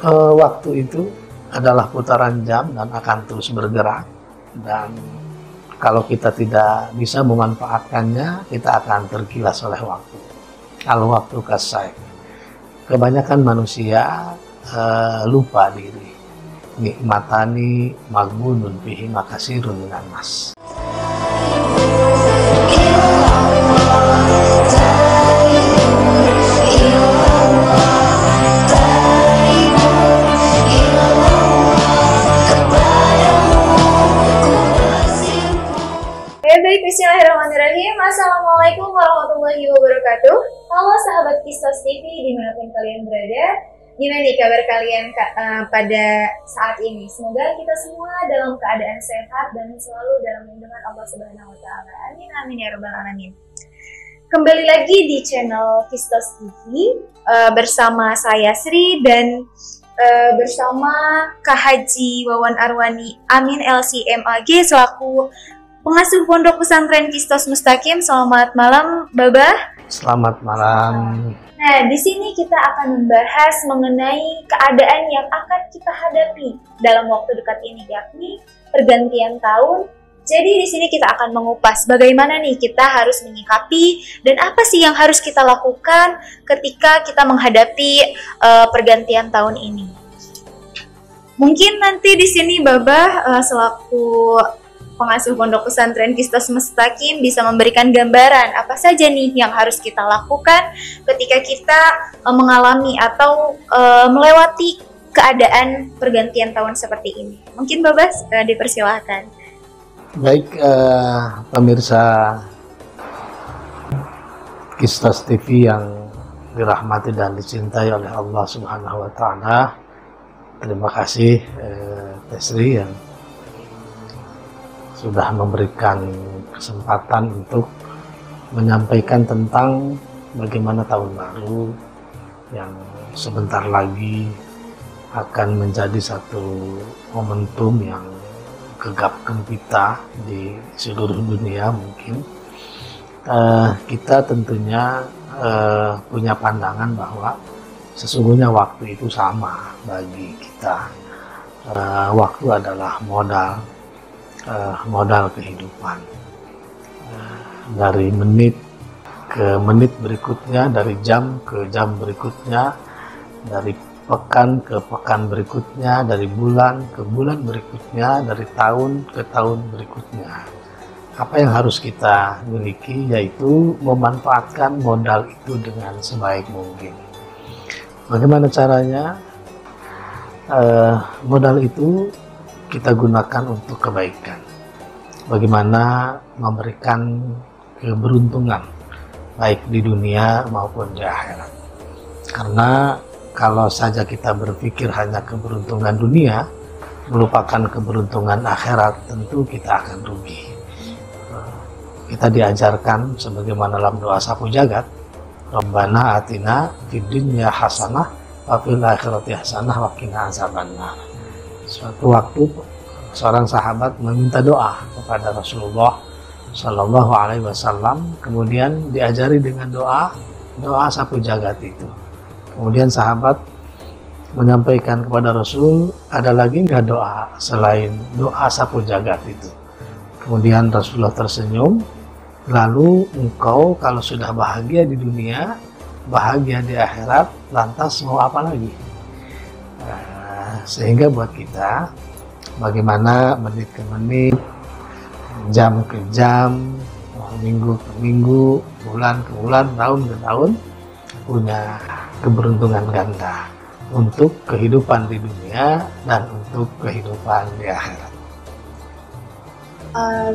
Waktu itu adalah putaran jam dan akan terus bergerak, dan kalau kita tidak bisa memanfaatkannya, kita akan tergilas oleh waktu. Kalau waktu kasai, kebanyakan manusia lupa diri. Nikmatani maghbunun fihi makasirun minan nas. Baik, bismillahirrahmanirrahim. Assalamualaikum warahmatullahi wabarakatuh. Halo sahabat Kistos TV dimanapun kalian berada. Gimana nih kabar kalian pada saat ini? Semoga kita semua dalam keadaan sehat dan selalu dalam lindungan Allah Subhanahu wa Ta'ala. Amin amin ya rabbal alamin. Kembali lagi di channel Kistos TV bersama saya Sri dan bersama Kak Haji Wawan Arwani Amin LCMAG selaku pengasuh Pondok Pesantren Kistos Mustaqim. Selamat malam, Babah. Selamat malam. Nah, di sini kita akan membahas mengenai keadaan yang akan kita hadapi dalam waktu dekat ini, yakni pergantian tahun. Jadi di sini kita akan mengupas bagaimana nih kita harus menyikapi dan apa sih yang harus kita lakukan ketika kita menghadapi pergantian tahun ini. Mungkin nanti di sini Babah selaku pengasuh Pondok Pesantren Kistos Mustaqim bisa memberikan gambaran apa saja nih yang harus kita lakukan ketika kita mengalami atau melewati keadaan pergantian tahun seperti ini. Mungkin Babas dipersilahkan. Baik, pemirsa Kistos TV yang dirahmati dan dicintai oleh Allah Subhanahu wa Ta'ala. Terima kasih Tesri yang sudah memberikan kesempatan untuk menyampaikan tentang bagaimana tahun baru yang sebentar lagi akan menjadi satu momentum yang gegap gempita di seluruh dunia. Mungkin kita tentunya punya pandangan bahwa sesungguhnya waktu itu sama bagi kita. Waktu adalah modal kehidupan. Dari menit ke menit berikutnya, dari jam ke jam berikutnya, dari pekan ke pekan berikutnya, dari bulan ke bulan berikutnya, dari tahun ke tahun berikutnya. Apa yang harus kita miliki yaitu memanfaatkan modal itu dengan sebaik mungkin. Bagaimana caranya? Modal itu kita gunakan untuk kebaikan. Bagaimana memberikan keberuntungan baik di dunia maupun di akhirat. Karena kalau saja kita berpikir hanya keberuntungan dunia, melupakan keberuntungan akhirat, tentu kita akan rugi. Kita diajarkan sebagaimana dalam doa sapu jagat, Rabbana atina fid dunya hasanah wa fil akhirati hasanah wa qina azabannar. Suatu waktu seorang sahabat meminta doa kepada Rasulullah Shallallahu Alaihi Wasallam, kemudian diajari dengan doa sapu jagat itu. Kemudian sahabat menyampaikan kepada Rasul, ada lagi nggak doa selain doa sapu jagat itu? Kemudian Rasulullah tersenyum, lalu engkau kalau sudah bahagia di dunia, bahagia di akhirat, lantas mau apa lagi? Sehingga buat kita bagaimana menit ke menit, jam ke jam, minggu ke minggu, bulan ke bulan, tahun ke tahun punya keberuntungan ganda untuk kehidupan di dunia dan untuk kehidupan di akhirat.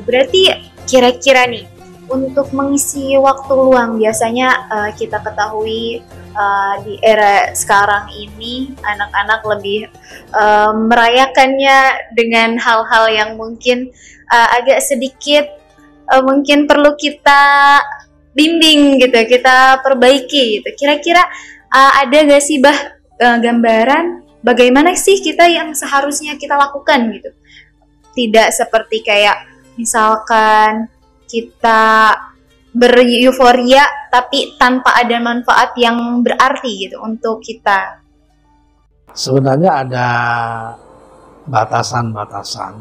Berarti kira-kira nih untuk mengisi waktu luang biasanya kita ketahui di era sekarang ini anak-anak lebih merayakannya dengan hal-hal yang mungkin agak sedikit mungkin perlu kita bimbing gitu, kita perbaiki gitu. Kira-kira ada gak sih gambaran bagaimana sih kita yang seharusnya kita lakukan gitu? Tidak seperti kayak misalkan kita bereuforia tapi tanpa ada manfaat yang berarti gitu untuk kita. Sebenarnya ada batasan-batasan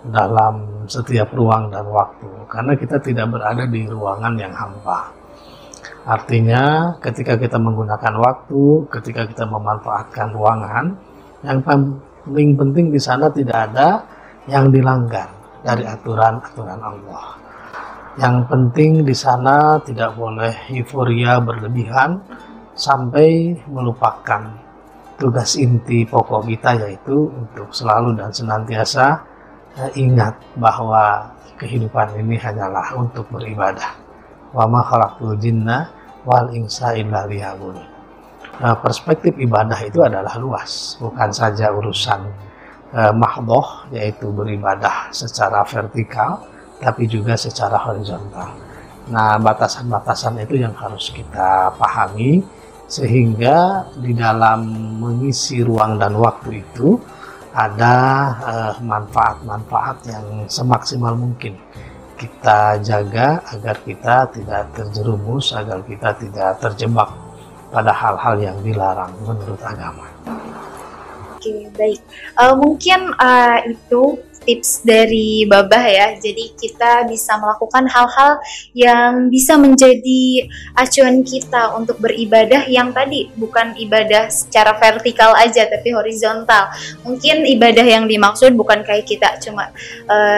dalam setiap ruang dan waktu, karena kita tidak berada di ruangan yang hampa. Artinya ketika kita menggunakan waktu, ketika kita memanfaatkan ruangan, yang paling penting di sana tidak ada yang dilanggar dari aturan-aturan Allah. Yang penting di sana tidak boleh euforia berlebihan sampai melupakan tugas inti pokok kita, yaitu untuk selalu dan senantiasa ingat bahwa kehidupan ini hanyalah untuk beribadah. Wa ma khalaqtul jinna wal insa illa liya'budun. Perspektif ibadah itu adalah luas, bukan saja urusan mahdhoh, yaitu beribadah secara vertikal, tapi juga secara horizontal. Nah, batasan-batasan itu yang harus kita pahami, sehingga di dalam mengisi ruang dan waktu itu ada manfaat-manfaat yang semaksimal mungkin kita jaga agar kita tidak terjerumus, agar kita tidak terjebak pada hal-hal yang dilarang menurut agama. Oke, baik. Mungkin itu tips dari Babah ya. Jadi kita bisa melakukan hal-hal yang bisa menjadi acuan kita untuk beribadah yang tadi bukan ibadah secara vertikal aja tapi horizontal. Mungkin ibadah yang dimaksud bukan kayak kita cuma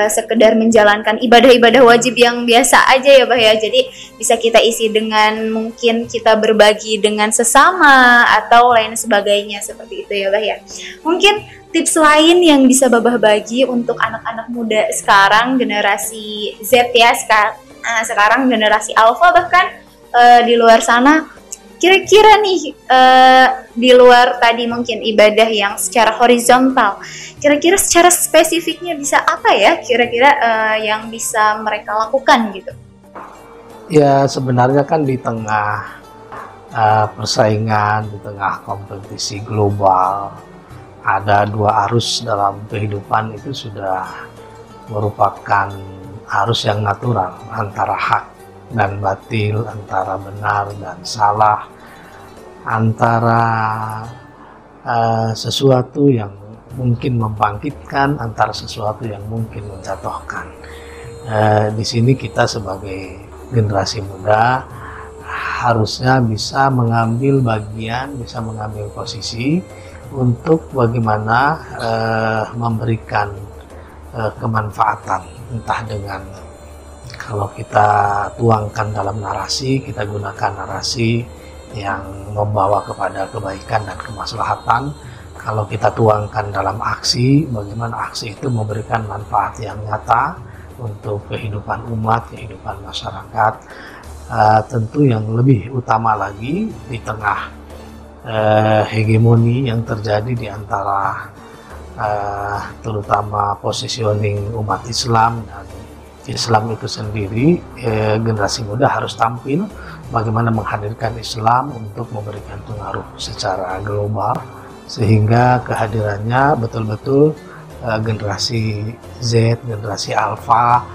sekedar menjalankan ibadah-ibadah wajib yang biasa aja ya Bah ya. Jadi bisa kita isi dengan mungkin kita berbagi dengan sesama atau lain sebagainya seperti itu ya Bah ya. Mungkin tips lain yang bisa Babah bagi untuk anak-anak muda sekarang, generasi Z ya, sekarang generasi Alpha bahkan di luar sana, kira-kira nih di luar tadi mungkin ibadah yang secara horizontal, kira-kira secara spesifiknya bisa apa ya kira-kira yang bisa mereka lakukan gitu? Ya sebenarnya kan di tengah persaingan, di tengah kompetisi global, ada dua arus dalam kehidupan itu sudah merupakan arus yang natural, antara hak dan batil, antara benar dan salah, antara sesuatu yang mungkin membangkitkan, antara sesuatu yang mungkin menjatuhkan. Di sini kita sebagai generasi muda harusnya bisa mengambil bagian, bisa mengambil posisi untuk bagaimana memberikan kemanfaatan, entah dengan kalau kita tuangkan dalam narasi, kita gunakan narasi yang membawa kepada kebaikan dan kemaslahatan. Kalau kita tuangkan dalam aksi, bagaimana aksi itu memberikan manfaat yang nyata untuk kehidupan umat, kehidupan masyarakat. Tentu yang lebih utama lagi di tengah hegemoni yang terjadi di antara terutama positioning umat Islam dan Islam itu sendiri, generasi muda harus tampil bagaimana menghadirkan Islam untuk memberikan pengaruh secara global, sehingga kehadirannya betul-betul generasi Z, generasi Alpha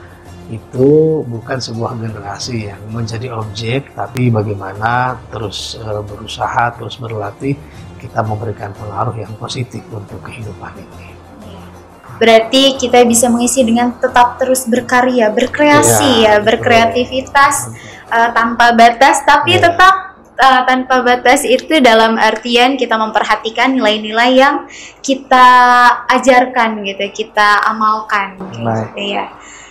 itu bukan sebuah generasi yang menjadi objek, tapi bagaimana terus berusaha, terus berlatih, kita memberikan pengaruh yang positif untuk kehidupan ini. Berarti kita bisa mengisi dengan tetap terus berkarya, berkreasi ya, berkreativitas tanpa batas, tapi tetap tanpa batas itu dalam artian kita memperhatikan nilai-nilai yang kita ajarkan gitu, kita amalkan gitu ya.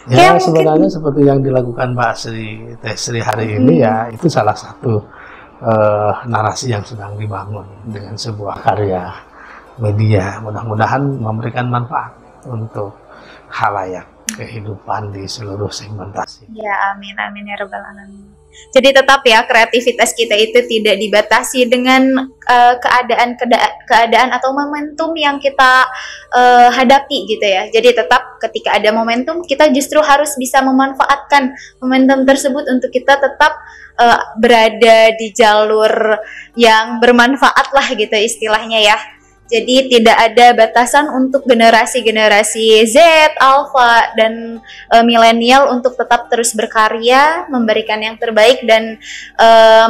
Ya sebenarnya seperti yang dilakukan Mbak Sri Teh Sri hari ini ya, itu salah satu narasi yang sedang dibangun dengan sebuah karya media. Mudah-mudahan memberikan manfaat untuk khalayak kehidupan di seluruh segmentasi. Ya amin amin ya rabbal alamin. Jadi tetap ya kreativitas kita itu tidak dibatasi dengan keadaan atau momentum yang kita hadapi gitu ya. Jadi tetap ketika ada momentum kita justru harus bisa memanfaatkan momentum tersebut untuk kita tetap berada di jalur yang bermanfaat lah gitu istilahnya ya. Jadi tidak ada batasan untuk generasi-generasi Z, Alpha, dan milenial untuk tetap terus berkarya, memberikan yang terbaik dan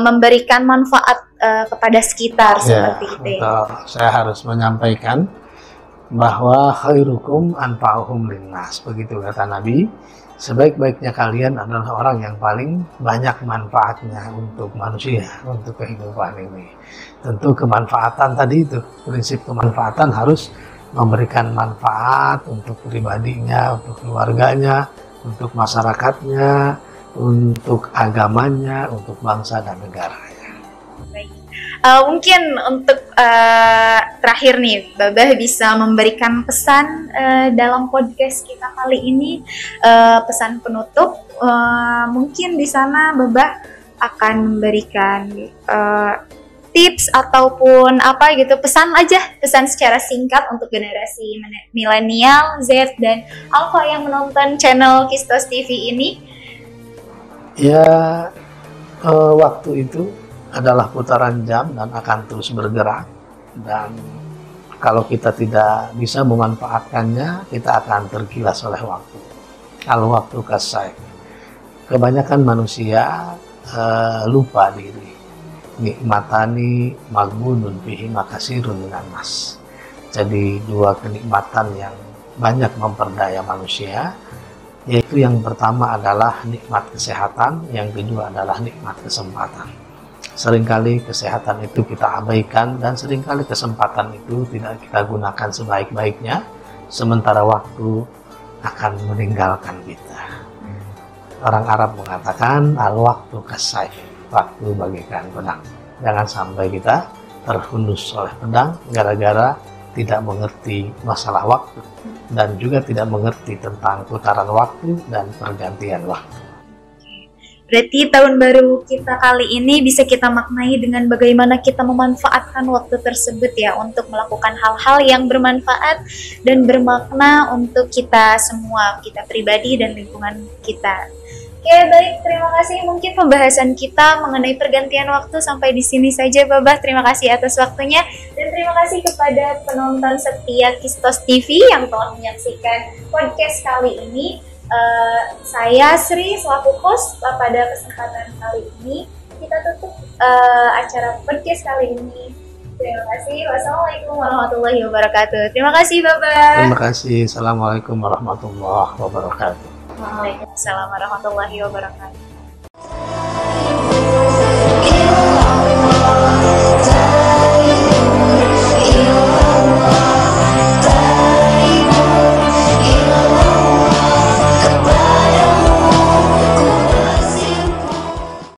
memberikan manfaat kepada sekitar seperti itu. Betul. Saya harus menyampaikan bahwa khairukum anfa'uhum linnas, begitu kata Nabi. Sebaik-baiknya kalian adalah orang yang paling banyak manfaatnya untuk manusia, untuk kehidupan ini. Tentu kemanfaatan tadi itu, prinsip kemanfaatan harus memberikan manfaat untuk pribadinya, untuk keluarganya, untuk masyarakatnya, untuk agamanya, untuk bangsa dan negaranya. Mungkin untuk terakhir nih, Babah bisa memberikan pesan dalam podcast kita kali ini, pesan penutup. Mungkin di sana Babah akan memberikan tips ataupun apa gitu, pesan secara singkat untuk generasi milenial, Z, dan Alpha yang menonton channel Kistos TV ini. Ya, waktu itu adalah putaran jam dan akan terus bergerak, dan kalau kita tidak bisa memanfaatkannya, kita akan tergilas oleh waktu. Kalau waktu kasih, kebanyakan manusia lupa diri. Nikmatani maghbunun fihi makasirun minan nas. Jadi dua kenikmatan yang banyak memperdaya manusia, yaitu yang pertama adalah nikmat kesehatan, yang kedua adalah nikmat kesempatan. Seringkali kesehatan itu kita abaikan, dan seringkali kesempatan itu tidak kita gunakan sebaik-baiknya, sementara waktu akan meninggalkan kita. Orang Arab mengatakan al-waktu kasayf, waktu bagaikan pedang. Jangan sampai kita terhunus oleh pedang gara-gara tidak mengerti masalah waktu, dan juga tidak mengerti tentang putaran waktu dan pergantian waktu. Berarti tahun baru kita kali ini bisa kita maknai dengan bagaimana kita memanfaatkan waktu tersebut ya, untuk melakukan hal-hal yang bermanfaat dan bermakna untuk kita semua, kita pribadi dan lingkungan kita. Oke, baik, terima kasih. Mungkin pembahasan kita mengenai pergantian waktu sampai di sini saja, Babah. Terima kasih atas waktunya, dan terima kasih kepada penonton setia Kistos TV yang telah menyaksikan podcast kali ini. Saya Sri selaku host pada kesempatan kali ini. Kita tutup acara podcast kali ini. Terima kasih. Wassalamualaikum warahmatullahi wabarakatuh. Terima kasih, Babah. Terima kasih. Assalamualaikum warahmatullahi wabarakatuh. Waalaikumsalam warahmatullahi wabarakatuh.